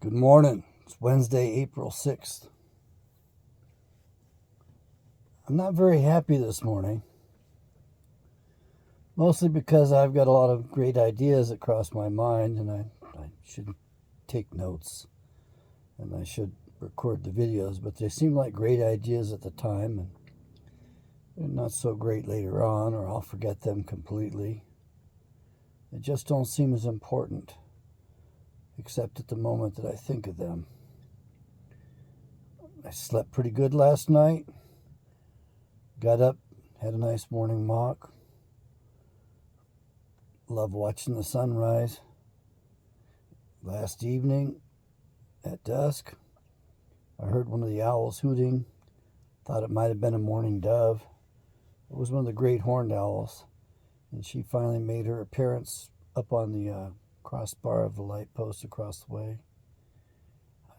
Good morning. It's Wednesday, April 6th. I'm not very happy this morning, mostly because I've got a lot of great ideas that cross my mind, and I should take notes and I should record the videos, but they seem like great ideas at the time, and they're not so great later on, or I'll forget them completely. They just don't seem as important, except at the moment that I think of them. I slept pretty good last night. Got up, had a nice morning walk. Love watching the sunrise. Last evening, at dusk, I heard one of the owls hooting. Thought it might have been a mourning dove. It was one of the great horned owls, and she finally made her appearance up on the crossbar of the light post across the way.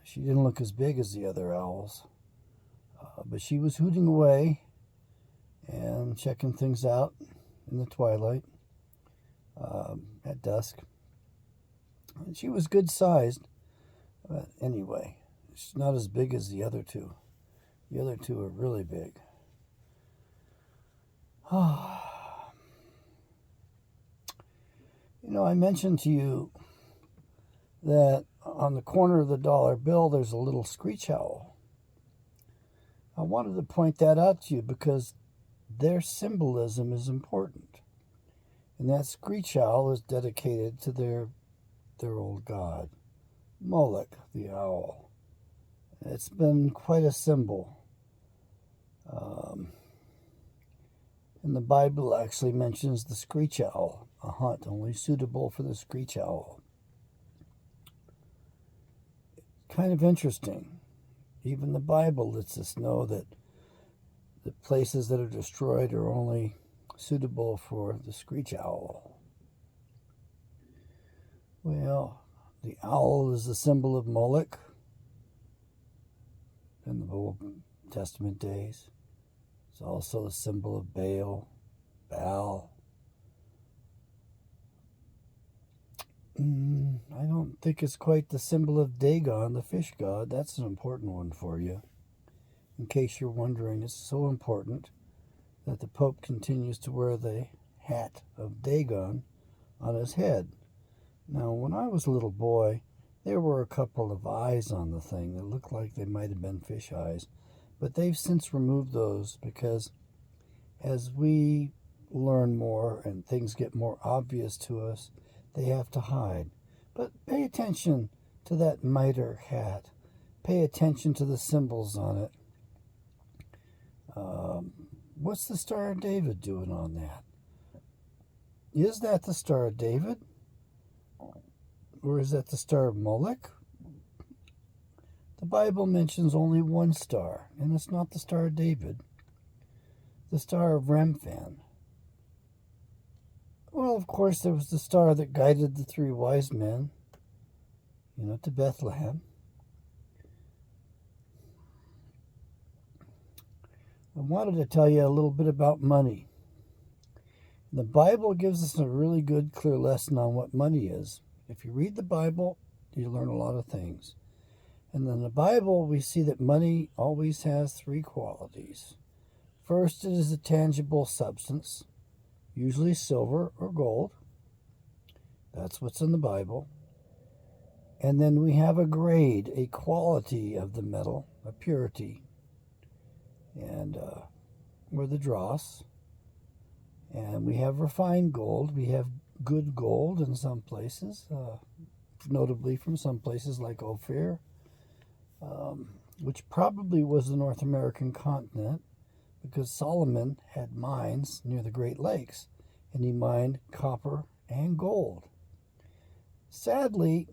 She didn't look as big as the other owls, but she was hooting away and checking things out in the twilight at dusk. And she was good sized, but anyway, she's not as big as the other two. The other two are really big. I mentioned to you that on the corner of the dollar bill there's a little screech owl. I wanted to point that out to you because their symbolism is important. And that screech owl is dedicated to their old god, Moloch the owl. It's been quite a symbol. And the Bible actually mentions the screech owl, a hunt only suitable for the screech owl. Kind of interesting. Even the Bible lets us know that the places that are destroyed are only suitable for the screech owl. Well, the owl is the symbol of Moloch in the Old Testament days. It's also a symbol of Baal. I don't think it's quite the symbol of Dagon, the fish god. That's an important one for you. In case you're wondering, it's so important that the Pope continues to wear the hat of Dagon on his head. Now, when I was a little boy, there were a couple of eyes on the thing that looked like they might have been fish eyes, but they've since removed those because as we learn more and things get more obvious to us, they have to hide. But pay attention to that mitre hat. Pay attention to the symbols on it. What's the Star of David doing on that? Is that the Star of David? Or is that the Star of Moloch? The Bible mentions only one star, and it's not the Star of David. The Star of Remphan. Well, of course, there was the star that guided the three wise men, to Bethlehem. I wanted to tell you a little bit about money. The Bible gives us a really good, clear lesson on what money is. If you read the Bible, you learn a lot of things. And in the Bible, we see that money always has three qualities. First, it is a tangible substance, usually silver or gold. That's what's in the Bible. And then we have a grade, a quality of the metal, a purity. And we're the dross. And we have refined gold. We have good gold in some places, notably from some places like Ophir, which probably was the North American continent because Solomon had mines near the Great Lakes, and he mined copper and gold. Sadly,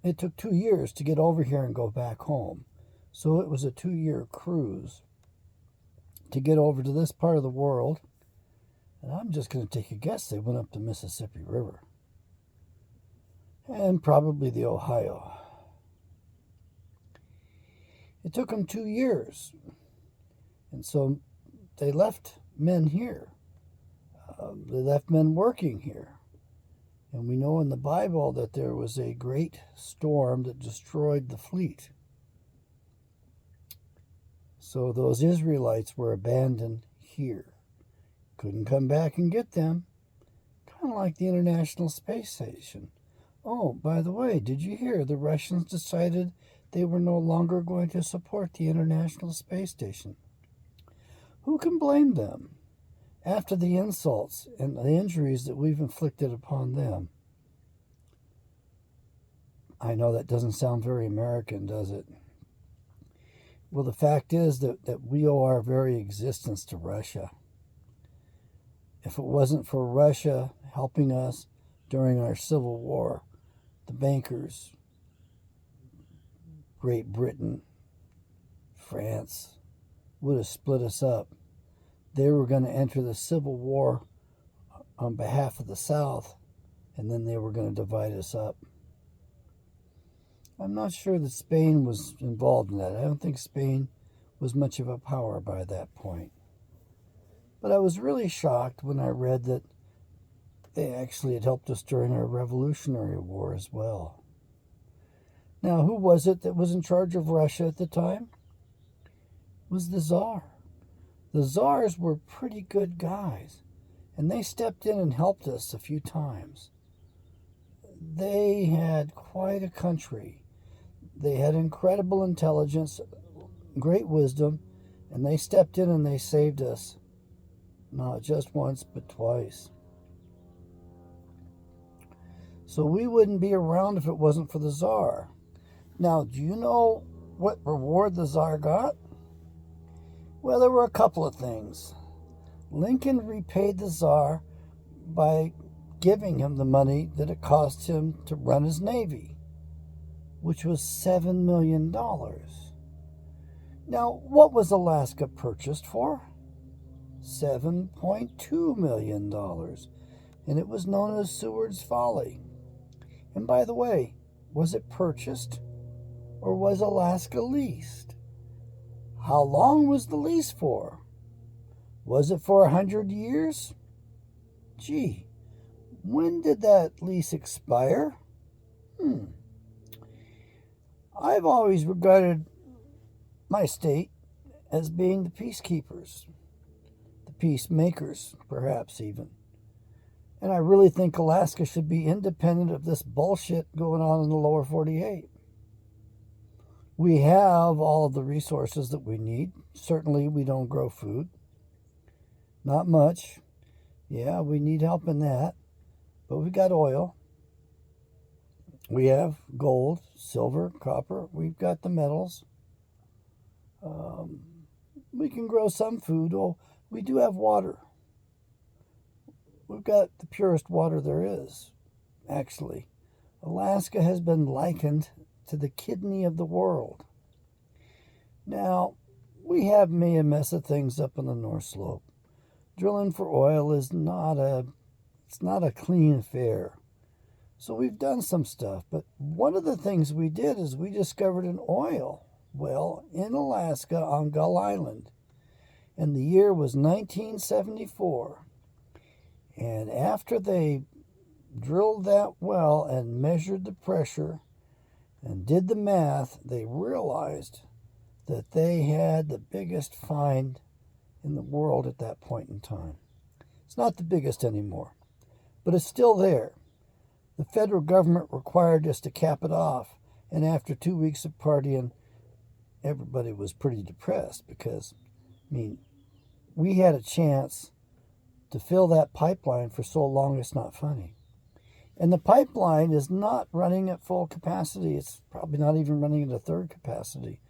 it took 2 years to get over here and go back home. So it was a 2-year cruise to get over to this part of the world. And I'm just going to take a guess they went up the Mississippi River. And probably the Ohio. It took them 2 years. And so they left men here. They left men working here. And we know in the Bible that there was a great storm that destroyed the fleet. So those Israelites were abandoned here. Couldn't come back and get them. Kind of like the International Space Station. Oh, by the way, did you hear the Russians decided they were no longer going to support the International Space Station? Who can blame them after the insults and the injuries that we've inflicted upon them? I know that doesn't sound very American, does it? Well, the fact is that we owe our very existence to Russia. If it wasn't for Russia helping us during our Civil War, the bankers, Great Britain, France, would have split us up. They were going to enter the Civil War on behalf of the South, and then they were going to divide us up. I'm not sure that Spain was involved in that. I don't think Spain was much of a power by that point. But I was really shocked when I read that they actually had helped us during our Revolutionary War as well. Now, who was it that was in charge of Russia at the time? It was the Tsar. The Tsars were pretty good guys, and they stepped in and helped us a few times. They had quite a country. They had incredible intelligence, great wisdom, and they stepped in and they saved us. Not just once, but twice. So we wouldn't be around if it wasn't for the Tsar. Now, do you know what reward the Tsar got? Well, there were a couple of things. Lincoln repaid the Tsar by giving him the money that it cost him to run his navy, which was $7 million. Now, what was Alaska purchased for? $7.2 million. And it was known as Seward's Folly. And by the way, was it purchased or was Alaska leased? How long was the lease for? Was it for 100 years? Gee, when did that lease expire? I've always regarded my state as being the peacekeepers, the peacemakers, perhaps even. And I really think Alaska should be independent of this bullshit going on in the lower 48. We have all of the resources that we need. Certainly, we don't grow food. Not much. Yeah, we need help in that. But we got oil. We have gold, silver, copper. We've got the metals. We can grow some food. Oh, we do have water. We've got the purest water there is, actually. Alaska has been likened to the kidney of the world. Now, we have made a mess of things up on the North Slope. Drilling for oil is not a clean affair. So we've done some stuff, but one of the things we did is we discovered an oil well in Alaska on Gull Island. And the year was 1974. And after they drilled that well and measured the pressure and did the math, they realized that they had the biggest find in the world at that point in time. It's not the biggest anymore, but it's still there. The federal government required us to cap it off, and after 2 weeks of partying, everybody was pretty depressed because, we had a chance to fill that pipeline for so long it's not funny. And the pipeline is not running at full capacity. It's probably not even running at a third capacity.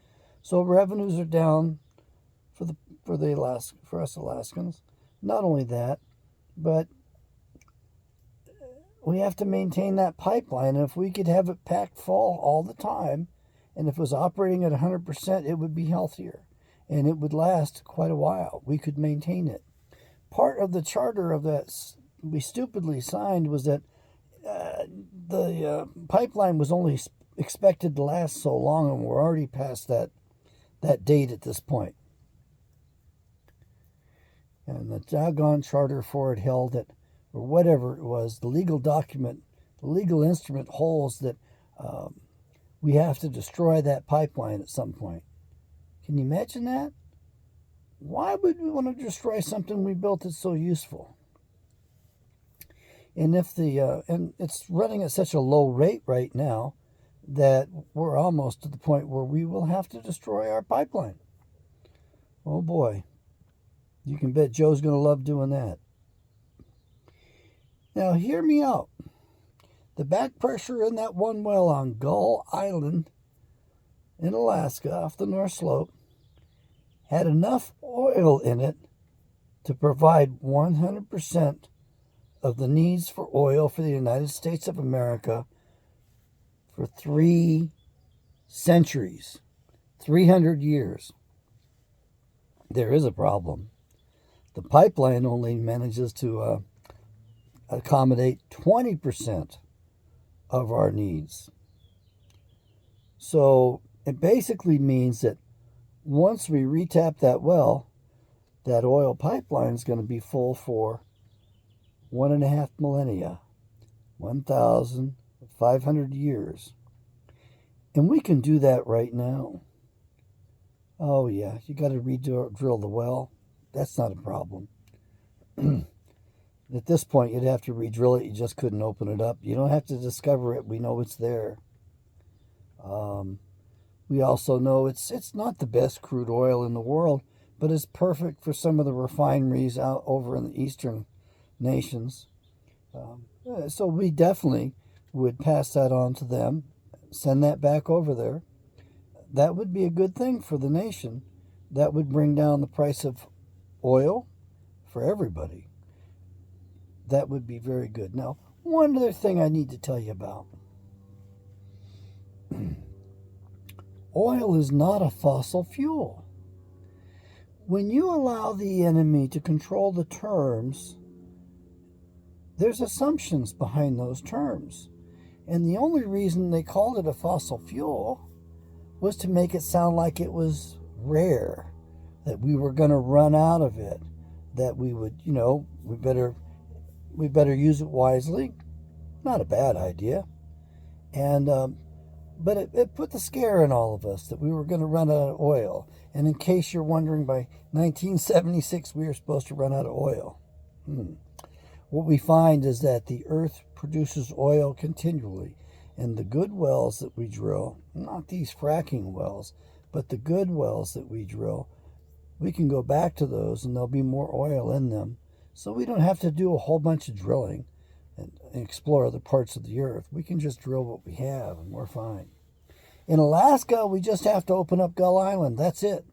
So revenues are down for us Alaskans. Not only that, but we have to maintain that pipeline. And if we could have it packed full all the time, and if it was operating at 100%, it would be healthier. And it would last quite a while. We could maintain it. Part of the charter of that we stupidly signed was that the pipeline was only expected to last so long, and we're already past that date at this point. And the doggone charter for it held that, or whatever it was, the legal document The legal instrument holds that we have to destroy that pipeline at some point. Can you imagine that? Why would we want to destroy something we built that's so useful? And if and it's running at such a low rate right now that we're almost to the point where we will have to destroy our pipeline. Oh boy, you can bet Joe's going to love doing that. Now hear me out. The back pressure in that one well on Gull Island in Alaska off the North Slope had enough oil in it to provide 100% of the needs for oil for the United States of America for 3 centuries, 300 years. There is a problem. The pipeline only manages to accommodate 20% of our needs. So it basically means that once we retap that well, that oil pipeline is going to be full for 1.5 millennia, 1,500 years. And we can do that right now. Oh yeah, you got to re-drill the well. That's not a problem. At this point, you'd have to re-drill it. You just couldn't open it up. You don't have to discover it. We know it's there. We also know it's not the best crude oil in the world, but it's perfect for some of the refineries out over in the eastern nations. So we definitely would pass that on to them, send that back over there. That would be a good thing for the nation. That would bring down the price of oil for everybody. That would be very good. Now, one other thing I need to tell you about. Oil is not a fossil fuel. When you allow the enemy to control the terms, there's assumptions behind those terms. And the only reason they called it a fossil fuel was to make it sound like it was rare, that we were going to run out of it, that we would, we better use it wisely. Not a bad idea. And but it put the scare in all of us that we were going to run out of oil. And in case you're wondering, by 1976 we were supposed to run out of oil. What we find is that the earth produces oil continually, and the good wells that we drill, not these fracking wells, but the good wells that we drill, we can go back to those and there'll be more oil in them. So we don't have to do a whole bunch of drilling and explore other parts of the earth. We can just drill what we have and we're fine. In Alaska, we just have to open up Gull Island. That's it.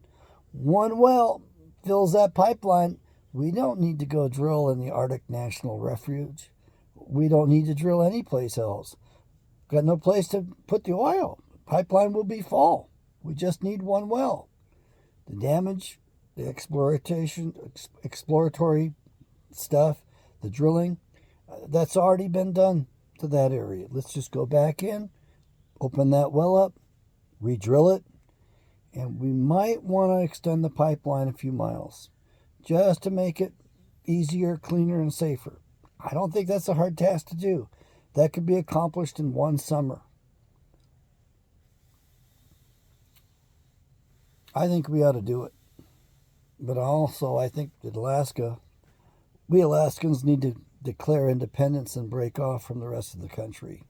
One well fills that pipeline. We don't need to go drill in the Arctic National Refuge. We don't need to drill anyplace else. Got no place to put the oil. Pipeline will be full. We just need one well. The damage, the exploratory stuff, the drilling, that's already been done to that area. Let's just go back in, open that well up, re-drill it, and we might want to extend the pipeline a few miles just to make it easier, cleaner, and safer. I don't think that's a hard task to do. That could be accomplished in one summer. I think we ought to do it. But also, I think that we Alaskans need to declare independence and break off from the rest of the country.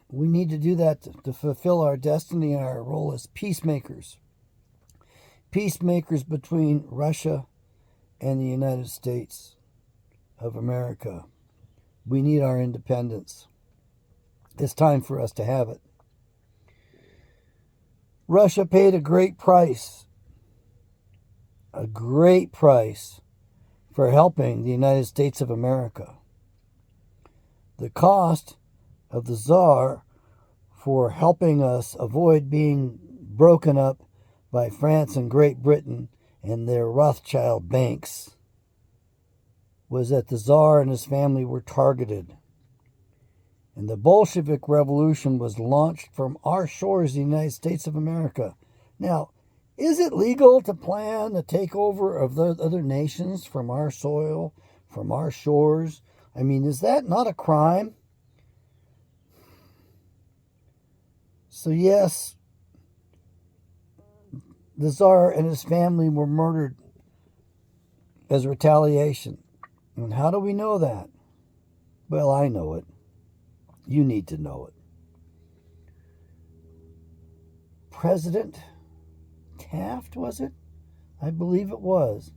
We need to do that to fulfill our destiny and our role as peacemakers. Peacemakers between Russia and the United States of America. We need our independence. It's time for us to have it. Russia paid a great price for helping the United States of America. The cost of the Tsar for helping us avoid being broken up by France and Great Britain and their Rothschild banks was that the Tsar and his family were targeted. And the Bolshevik Revolution was launched from our shores, the United States of America. Now, is it legal to plan the takeover of the other nations from our soil, from our shores. I mean, is that not a crime? So yes, the Tsar and his family were murdered as retaliation. And how do we know that? Well, I know it. You need to know it. President Taft, was it? I believe it was.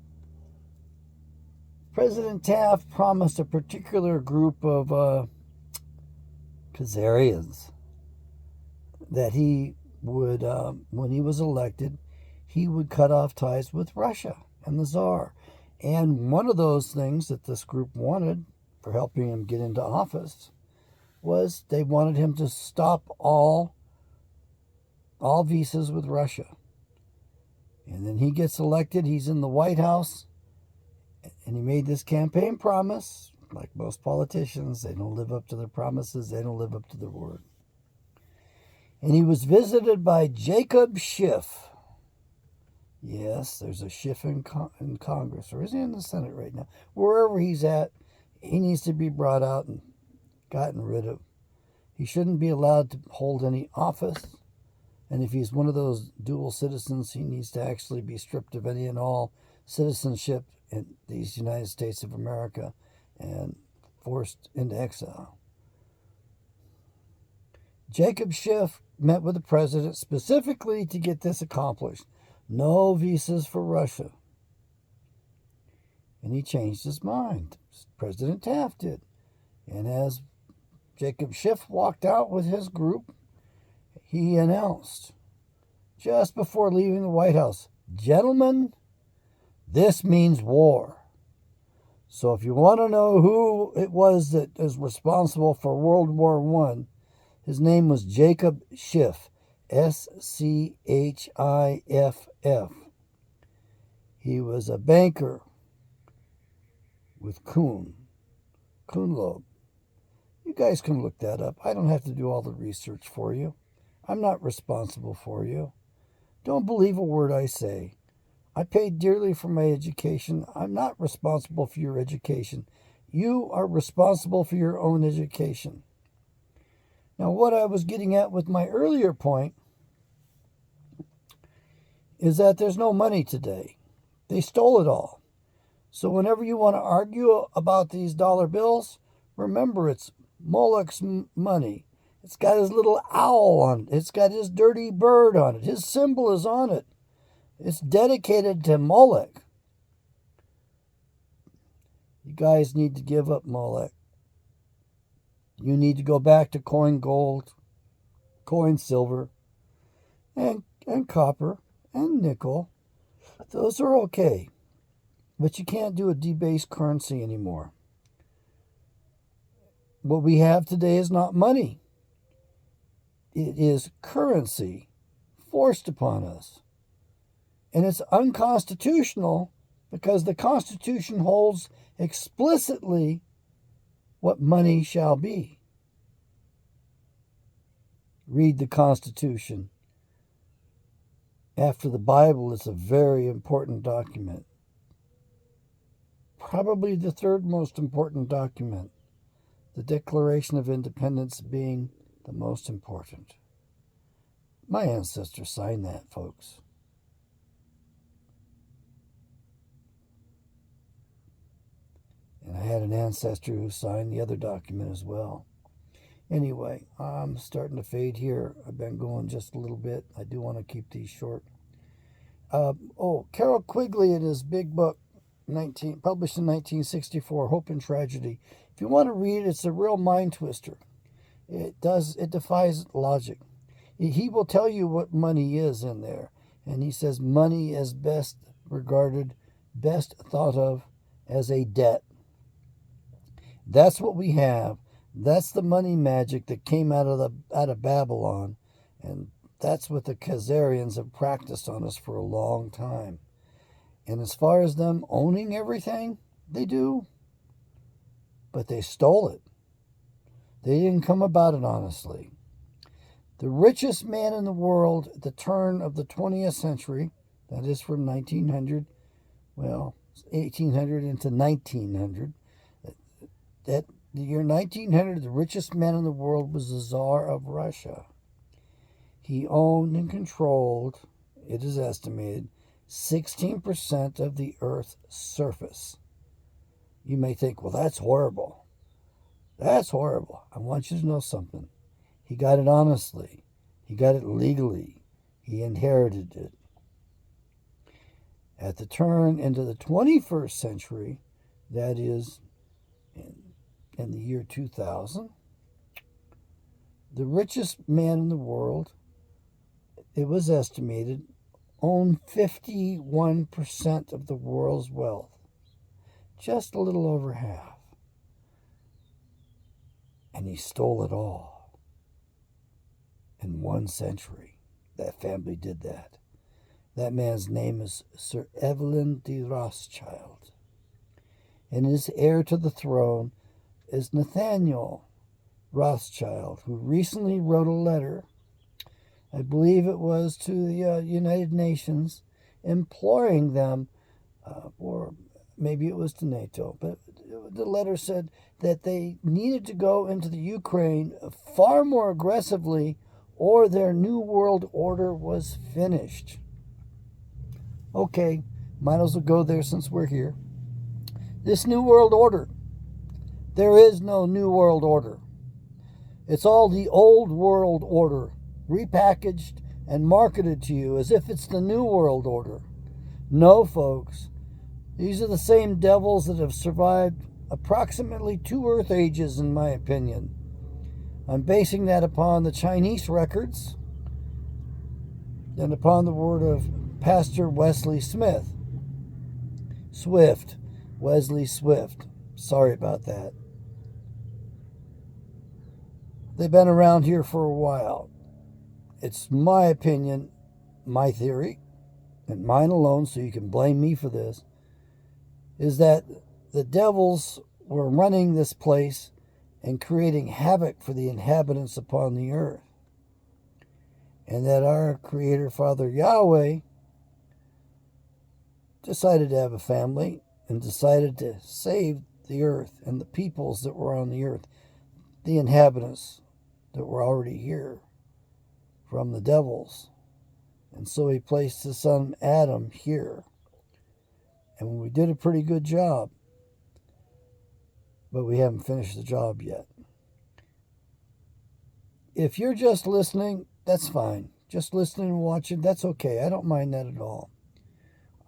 President Taft promised a particular group of Khazarians that he would, when he was elected, he would cut off ties with Russia and the Tsar. And one of those things that this group wanted for helping him get into office was they wanted him to stop all visas with Russia. And then he gets elected, he's in the White House, and he made this campaign promise. Like most politicians, they don't live up to their promises, they don't live up to their word. And he was visited by Jacob Schiff. Yes, there's a Schiff in Congress, or is he in the Senate right now? Wherever he's at, he needs to be brought out and gotten rid of. He shouldn't be allowed to hold any office. And if he's one of those dual citizens, he needs to actually be stripped of any and all citizenship in these United States of America and forced into exile. Jacob Schiff met with the president specifically to get this accomplished. No visas for Russia. And he changed his mind. President Taft did. And as Jacob Schiff walked out with his group, he announced, just before leaving the White House, "Gentlemen, this means war." So if you want to know who it was that is responsible for World War I, his name was Jacob Schiff, Schiff. He was a banker with Kuhnloeb. You guys can look that up. I don't have to do all the research for you. I'm not responsible for you. Don't believe a word I say. I paid dearly for my education. I'm not responsible for your education. You are responsible for your own education. Now, what I was getting at with my earlier point is that there's no money today. They stole it all. So whenever you want to argue about these dollar bills, remember it's Moloch's money. It's got his little owl on it. It's got his dirty bird on it. His symbol is on it. It's dedicated to Moloch. You guys need to give up Moloch. You need to go back to coin gold, coin silver, and copper, and nickel. Those are okay. But you can't do a debased currency anymore. What we have today is not money. It is currency forced upon us. And it's unconstitutional because the Constitution holds explicitly what money shall be. Read the Constitution. After the Bible, it's a very important document. Probably the third most important document. The Declaration of Independence being the most important. My ancestors signed that, folks. And I had an ancestor who signed the other document as well. Anyway, I'm starting to fade here. I've been going just a little bit. I do want to keep these short. Carroll Quigley in his big book, published in 1964, Hope and Tragedy. If you want to read it, it's a real mind twister. It defies logic. He will tell you what money is in there. And he says money is best thought of as a debt. That's what we have. That's the money magic that came out of Babylon. And that's what the Khazarians have practiced on us for a long time. And as far as them owning everything, they do. But they stole it. They didn't come about it honestly. The richest man in the world at the turn of the 20th century, that is from 1800 into 1900, at the year 1900, the richest man in the world was the Tsar of Russia. He owned and controlled, it is estimated, 16% of the Earth's surface. You may think, well, that's horrible. That's horrible. I want you to know something. He got it honestly. He got it legally. He inherited it. At the turn into the 21st century, that is in the year 2000, the richest man in the world, it was estimated, owned 51% of the world's wealth. Just a little over half. And he stole it all. In 1 century, that family did that. That man's name is Sir Evelyn de Rothschild. And his heir to the throne is Nathaniel Rothschild, who recently wrote a letter, I believe it was to the United Nations, imploring them, or maybe it was to NATO, but the letter said that they needed to go into the Ukraine far more aggressively or their new world order was finished. Okay, might as well go there since we're here. This new world order, there is no new world order. It's all the old world order, repackaged and marketed to you as if it's the new world order. No, folks. These are the same devils that have survived approximately 2 Earth ages, in my opinion. I'm basing that upon the Chinese records and upon the word of Pastor Wesley Swift. Wesley Swift. Sorry about that. They've been around here for a while. It's my opinion, my theory, and mine alone, so you can blame me for this, is that the devils were running this place and creating havoc for the inhabitants upon the earth. And that our Creator, Father Yahweh, decided to have a family and decided to save the earth and the peoples that were on the earth, the inhabitants that were already here, from the devils. And so he placed his son Adam here. And we did a pretty good job. But we haven't finished the job yet. If you're just listening, that's fine. Just listening and watching, that's okay. I don't mind that at all.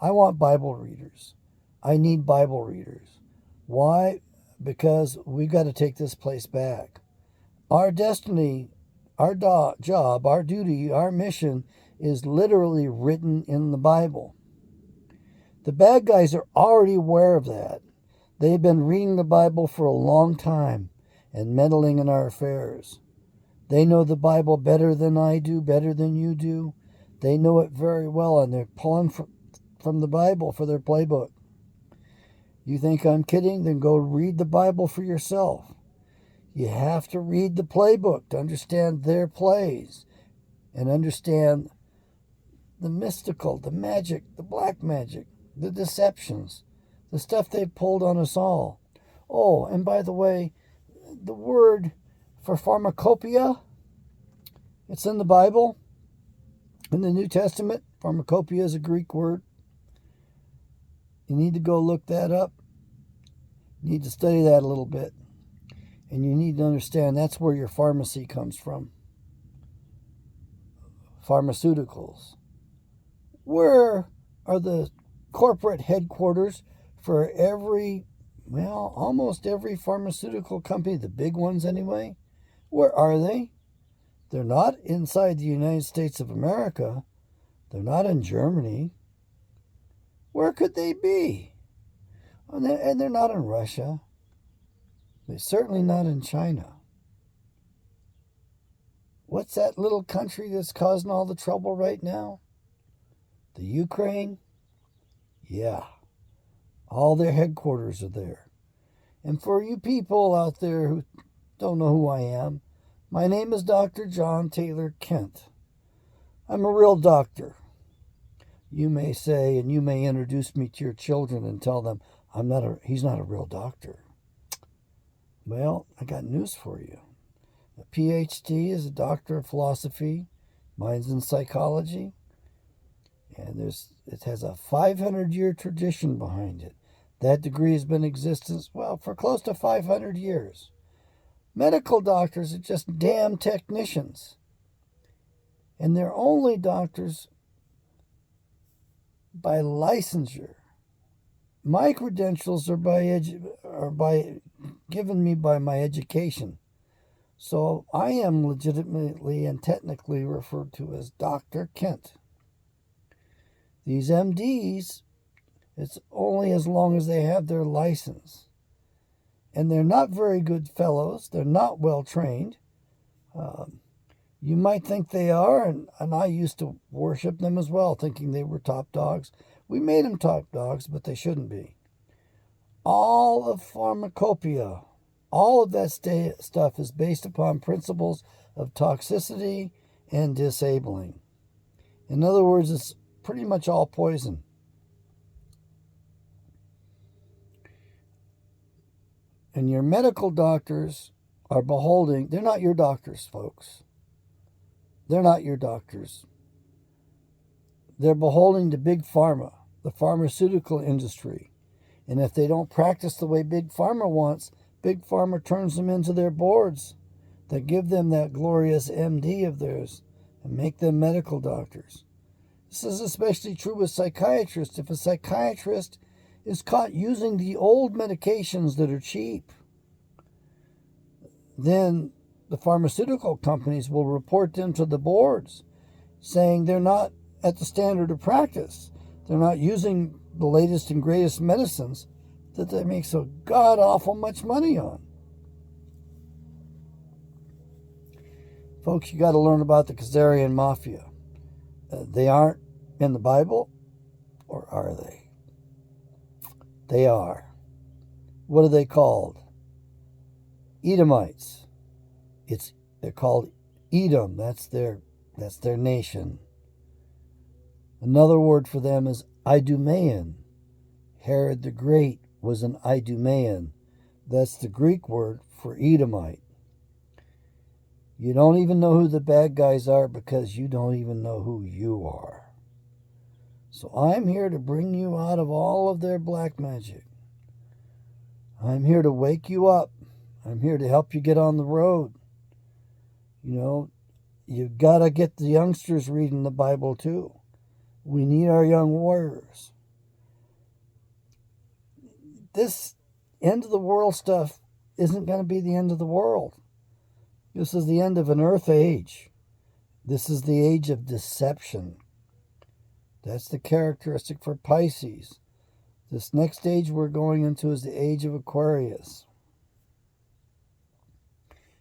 I want Bible readers. I need Bible readers. Why? Because we've got to take this place back. Our destiny, our job, our duty, our mission is literally written in the Bible. The bad guys are already aware of that. They've been reading the Bible for a long time and meddling in our affairs. They know the Bible better than I do, better than you do. They know it very well, and they're pulling from the Bible for their playbook. You think I'm kidding? Then go read the Bible for yourself. You have to read the playbook to understand their plays and understand the mystical, the magic, the black magic, the deceptions, the stuff they've pulled on us all. Oh, and by the way, the word for pharmacopoeia, it's in the Bible, in the New Testament. Pharmacopoeia is a Greek word. You need to go look that up. You need to study that a little bit. And you need to understand that's where your pharmacy comes from. Pharmaceuticals. Where are the corporate headquarters for almost every pharmaceutical company, the big ones anyway? Where are they? They're not inside the United States of America. They're not in Germany. Where could they be? And they're not in Russia. They're certainly not in China. What's that little country that's causing all the trouble right now? The Ukraine? Yeah. All their headquarters are there. And for you people out there who don't know who I am, my name is Dr. John Taylor Kent. I'm a real doctor. You may say, and you may introduce me to your children and tell them, he's not a real doctor. Well, I got news for you. A PhD is a doctor of philosophy, mine's in psychology, and it has a 500-year tradition behind it. That degree has been in existence, well, for close to 500 years. Medical doctors are just damn technicians. And they're only doctors by licensure. My credentials are given me by my education. So I am legitimately and technically referred to as Dr. Kent. These MDs, it's only as long as they have their license. And they're not very good fellows. They're not well trained. You might think they are, and I used to worship them as well, thinking they were top dogs. We made them top dogs, but they shouldn't be. All of pharmacopoeia, all of that stuff is based upon principles of toxicity and disabling. In other words, it's pretty much all poison. And your medical doctors are beholding, they're not your doctors, folks. They're not your doctors. They're beholding to big pharma, the pharmaceutical industry. And if they don't practice the way big pharma wants, big pharma turns them into their boards that give them that glorious MD of theirs and make them medical doctors. This is especially true with psychiatrists. If a psychiatrist is caught using the old medications that are cheap, then the pharmaceutical companies will report them to the boards, saying they're not at the standard of practice. They're not using the latest and greatest medicines that they make so god-awful much money on. Folks, you got to learn about the Khazarian Mafia. They aren't in the Bible, or are they? They are. What are they called? Edomites. They're called Edom. That's their nation. Another word for them is Idumean. Herod the Great was an Idumean. That's the Greek word for Edomite. You don't even know who the bad guys are because you don't even know who you are. So I'm here to bring you out of all of their black magic. I'm here to wake you up. I'm here to help you get on the road. You know, you've got to get the youngsters reading the Bible too. We need our young warriors. This end of the world stuff isn't going to be the end of the world. This is the end of an earth age. This is the age of deception. That's the characteristic for Pisces. This next age we're going into is the age of Aquarius.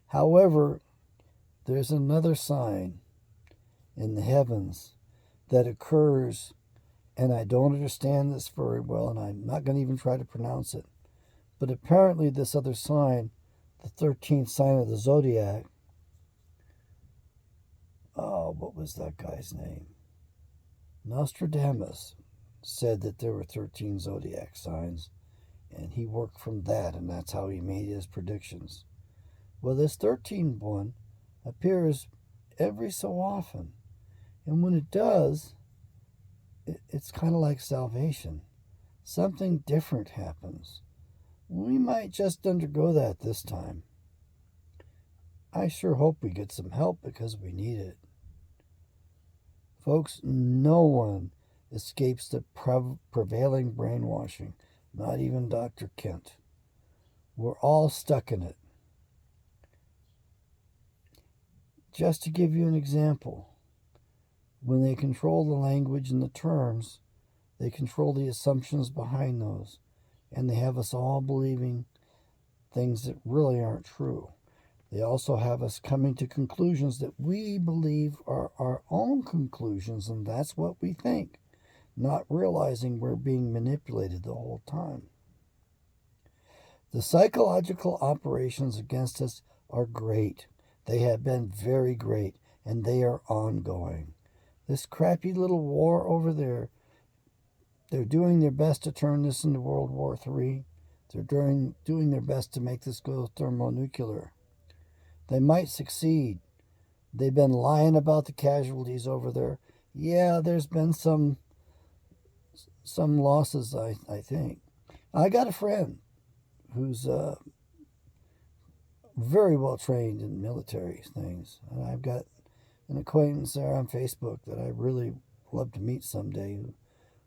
However, there's another sign in the heavens that occurs, and I don't understand this very well, and I'm not going to even try to pronounce it. But apparently this other sign, the 13th sign of the zodiac, what was that guy's name? Nostradamus said that there were 13 zodiac signs, and he worked from that, and that's how he made his predictions. Well, this 13th one appears every so often, and when it does, it's kind of like salvation. Something different happens. We might just undergo that this time. I sure hope we get some help because we need it. Folks, no one escapes the prevailing brainwashing, not even Dr. Kent. We're all stuck in it. Just to give you an example, when they control the language and the terms, they control the assumptions behind those, and they have us all believing things that really aren't true. They also have us coming to conclusions that we believe are our own conclusions, and that's what we think, not realizing we're being manipulated the whole time. The psychological operations against us are great. They have been very great, and they are ongoing. This crappy little war over there, they're doing their best to turn this into World War III. They're doing their best to make this go thermonuclear. They might succeed. They've been lying about the casualties over there. Yeah, there's been some losses, I think. I got a friend who's very well trained in military things. And I've got an acquaintance there on Facebook that I really love to meet someday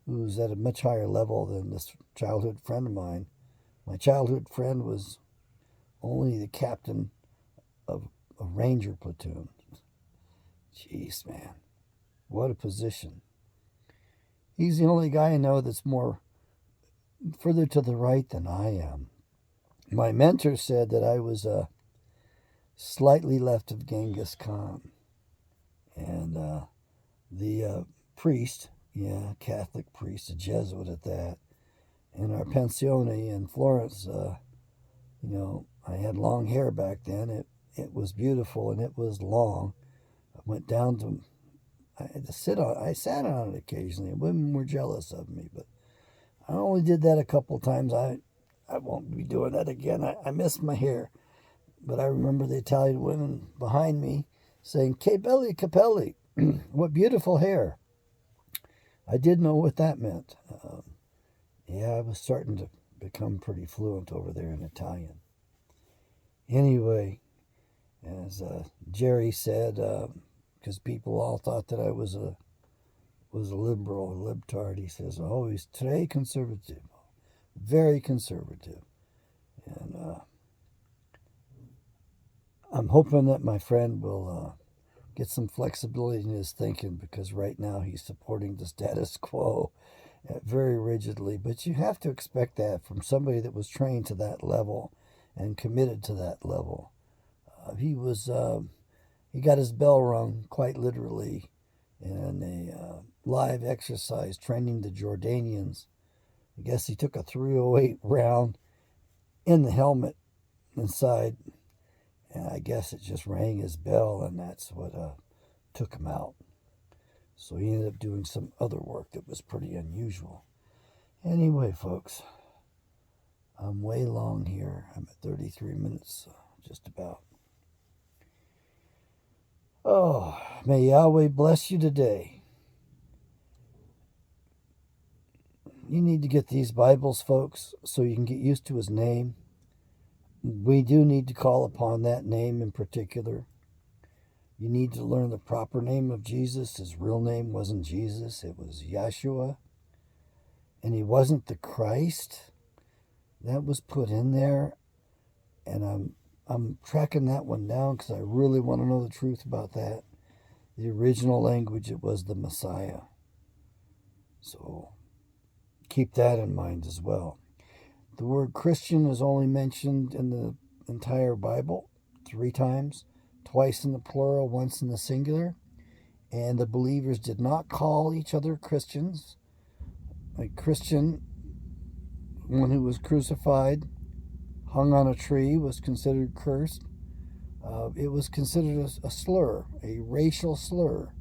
who's at a much higher level than this childhood friend of mine. My childhood friend was only the captain of a ranger platoon. Jeez, man. What a position. He's the only guy I know that's more further to the right than I am. My mentor said that I was slightly left of Genghis Khan. And the priest, Catholic priest, a Jesuit at that, in our pensione in Florence, I had long hair back then. It was beautiful and it was long. I went down to, I had to sit on, I sat on it occasionally. Women were jealous of me, but I only did that a couple times. I won't be doing that again. I miss my hair. But I remember the Italian women behind me saying, "Che belli capelli," what beautiful hair. I did know what that meant. I was starting to become pretty fluent over there in Italian. Anyway, as Jerry said, because people all thought that I was a liberal, a libtard, he says, "Oh, he's très conservative, very conservative." And I'm hoping that my friend will get some flexibility in his thinking, because right now he's supporting the status quo very rigidly. But you have to expect that from somebody that was trained to that level and committed to that level. He got his bell rung, quite literally, in a live exercise training the Jordanians. I guess he took a .308 round in the helmet inside, and I guess it just rang his bell, and that's what took him out. So he ended up doing some other work that was pretty unusual. Anyway, folks, I'm way long here. I'm at 33 minutes, just about. Oh, may Yahweh bless you today. You need to get these Bibles, folks, so you can get used to his name. We do need to call upon that name in particular. You need to learn the proper name of Jesus. His real name wasn't Jesus, it was Yeshua. And he wasn't the Christ. That was put in there. And I'm tracking that one down because I really want to know the truth about that. The original language, it was the Messiah. So keep that in mind as well. The word Christian is only mentioned in the entire Bible 3 times, twice in the plural, once in the singular. And the believers did not call each other Christians. A Christian, one who was crucified, hung on a tree, was considered cursed. It was considered a slur, a racial slur.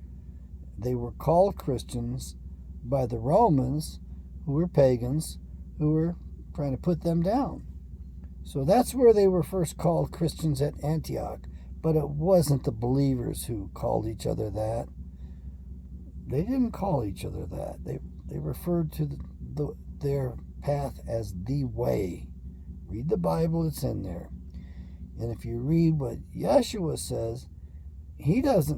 They were called Christians by the Romans, who were pagans, who were trying to put them down. So that's where they were first called Christians, at Antioch. But it wasn't the believers who called each other that. They didn't call each other that. They referred to their path as the way. Read the Bible, it's in there. And if you read what Yeshua says, he does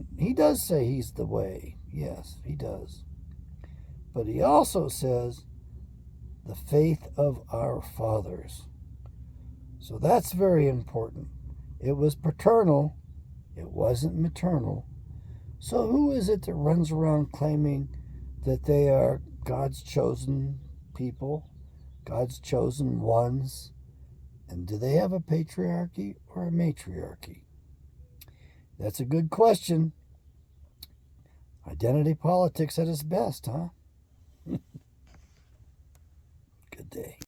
say he's the way. Yes, he does. But he also says the faith of our fathers. So that's very important. It was paternal. It wasn't maternal. So who is it that runs around claiming that they are God's chosen people, God's chosen ones? And do they have a patriarchy or a matriarchy? That's a good question. Identity politics at its best, huh? Good day.